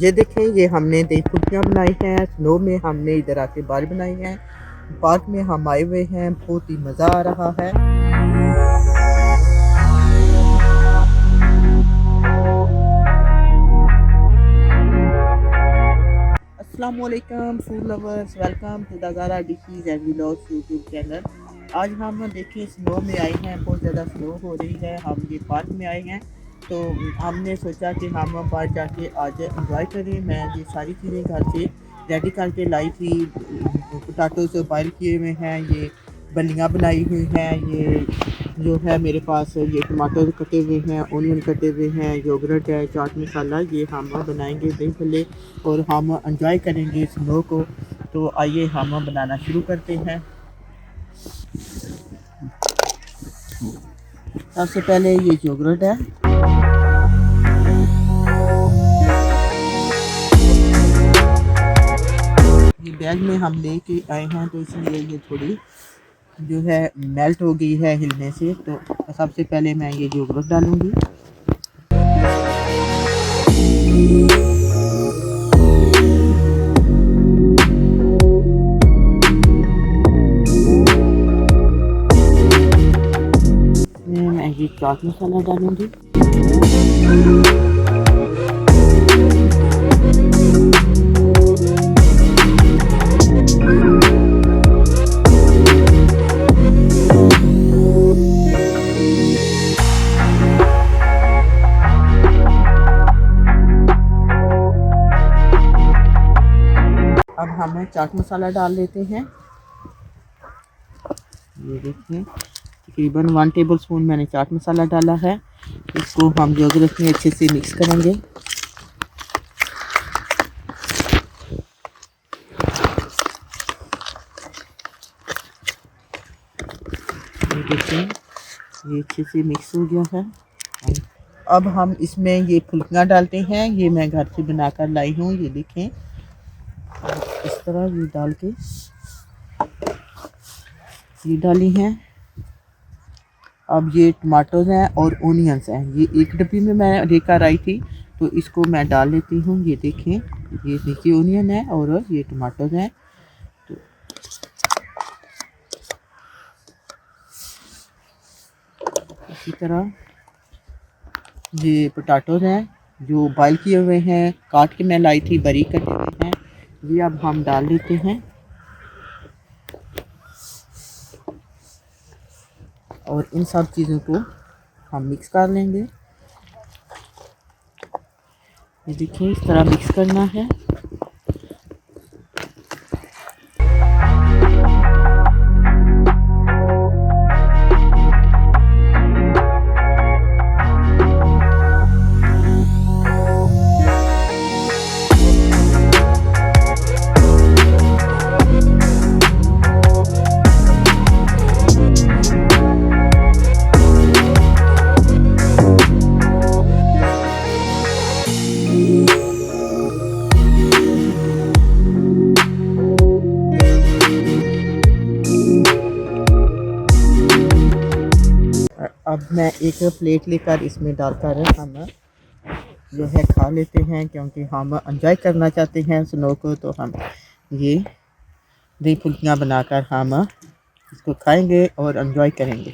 ये देखें, ये हमने दही फुल्कियाँ बनाई हैं। स्नो में हमने इधर आके बाल बनाई हैं। पार्क में हम आए हुए हैं, बहुत ही मज़ा आ रहा है। अस्सलामुअलैकुम food lovers, welcome to the Gara dishes and vlogs YouTube channel. आज हम देखें स्नो में आए हैं, बहुत ज़्यादा स्नो हो रही है। हम ये पार्क में आए हैं, तो हमने सोचा कि हम बाहर जाके आज एंजॉय करें। मैं ये सारी चीज़ें घर से रेडी करके लाई थी। पोटैटो से बॉयल किए हुए हैं, ये बल्लियाँ बनाई हुई हैं, ये जो है मेरे पास ये टमाटर कटे हुए हैं, ओनियन कटे हुए हैं, योगर्ट है, चाट मसाला, ये हम बनाएंगे दही भल्ले और हम एंजॉय करेंगे स्नो को। तो आइए हम बनाना शुरू करते हैं। सबसे पहले ये योगर्ट है, ये बैग में हम लेके आए हैं, तो इसलिए ये थोड़ी जो है मेल्ट हो गई है हिलने से। तो सबसे पहले मैं ये योगर्ट डालूंगी। मैं ये चाट मसाला डालूंगी। अब हम चाट मसाला डाल लेते हैं। ये देखिए, तकरीबन 1 टेबल स्पून मैंने चाट मसाला डाला है। इसको हम योगर्ट में अच्छे से मिक्स करेंगे। ये देखिए, ये अच्छे से मिक्स हो गया है। अब हम इसमें ये फुल्कियाँ डालते हैं। ये मैं घर से बनाकर लाई हूँ, ये देखें, इस तरह ये डाल के ये डाली हैं। अब ये टमाटोज हैं और ओनियंस हैं, ये एक डब्बी में मैं लेकर आई थी, तो इसको मैं डाल लेती हूँ। ये देखें, ये नीचे ओनियन है और ये टमाटोज हैं। तो इसी तरह ये पोटैटोज हैं जो बॉयल किए हुए हैं, काट के मैं लाई थी, बारीक कटे हुए हैं। ये अब हम डाल लेते हैं और इन सब चीज़ों को हम मिक्स कर लेंगे। ये देखिए, इस तरह मिक्स करना है। अब मैं एक प्लेट लेकर इसमें डालकर हम जो है खा लेते हैं, क्योंकि हम एंजॉय करना चाहते हैं स्नो को। तो हम ये दही फुल्कियाँ बनाकर हम इसको खाएंगे और एंजॉय करेंगे।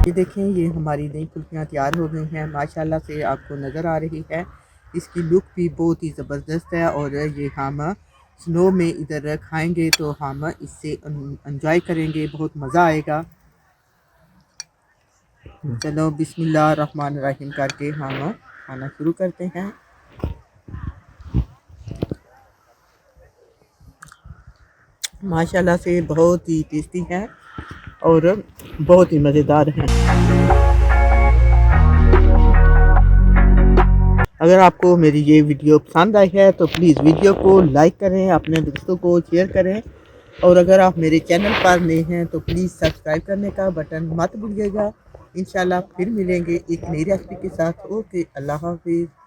ये देखें, ये हमारी दही फुल्कियाँ तैयार हो गई हैं, माशाल्लाह से आपको नज़र आ रही है। इसकी लुक भी बहुत ही ज़बरदस्त है और ये हम स्नो में इधर खाएंगे तो हम इससे एंजॉय करेंगे, बहुत मज़ा आएगा। चलो बिस्मिल्लाह रहमान रहीम करके हम खाना शुरू करते हैं। माशाल्लाह से बहुत ही टेस्टी है और बहुत ही मज़ेदार है। अगर आपको मेरी ये वीडियो पसंद आई है तो प्लीज़ वीडियो को लाइक करें, अपने दोस्तों को शेयर करें, और अगर आप मेरे चैनल पर नए हैं तो प्लीज़ सब्सक्राइब करने का बटन मत भूलिएगा। इंशाल्लाह फिर मिलेंगे एक नई रेसिपी के साथ। ओके, अल्लाह हाफिज़।